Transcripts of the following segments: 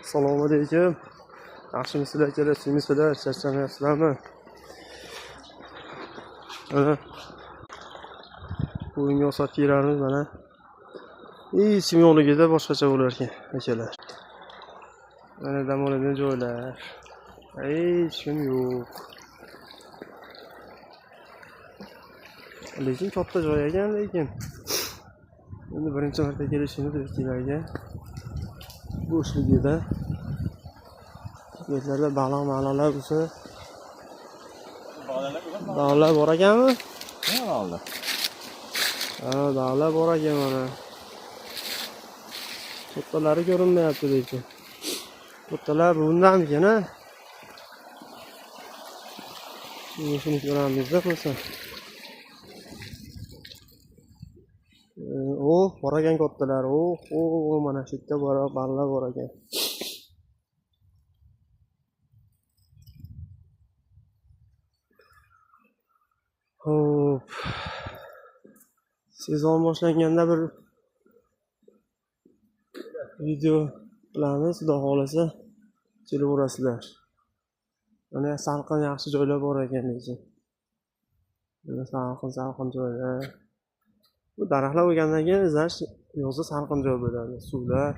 Assalomu alaykum. Yaxshimisizlar, kelasizmisizlar, charchamayapsizlarmi? Mana bugungi osatchilarimiz mana hech kim yo'qligida boshqacha bo'lar ekan, akalar. Mana dam oladigan joylar. Hech kim yo'q. Lekin katta joy ekan, lekin endi birinchi marta kelishimiz o'zinglarga bo'shligida yerlarda baliqlar bo'lsa, baliqlar bor ekanmi? Ne oldu? Ha, baliqlar bor ekan mana. Kattalari ko'rinmayapti lekin. Kattalar bundamikan, ha? Shuni ko'ramizda qo'ysa. Bor ekan kattalar. Mana shu yerda baliqlar bor ekan. Hop. Sezon boshlanganda bir video qilamiz, xudo xolasa kelib o'rasizlar. Mana salqin yaxshi joylar bor ekan lekin. Mana salqin joylar. Bu daraxtlar bo'lgandan keyin zash yozda salqin joy bo'ladi, suvlar.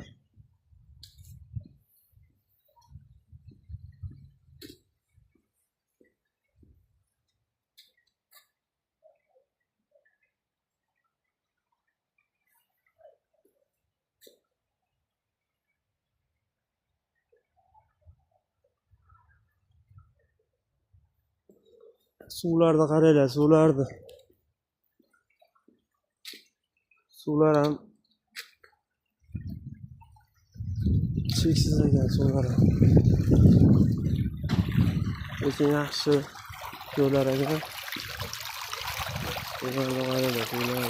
Suvlarni qaranglar, suvlarni. Suvlar ham cheksiz ekan, suvlar ham. Lekin yaxshi joylar ekan. Suvlarni qaranglar, suvlar.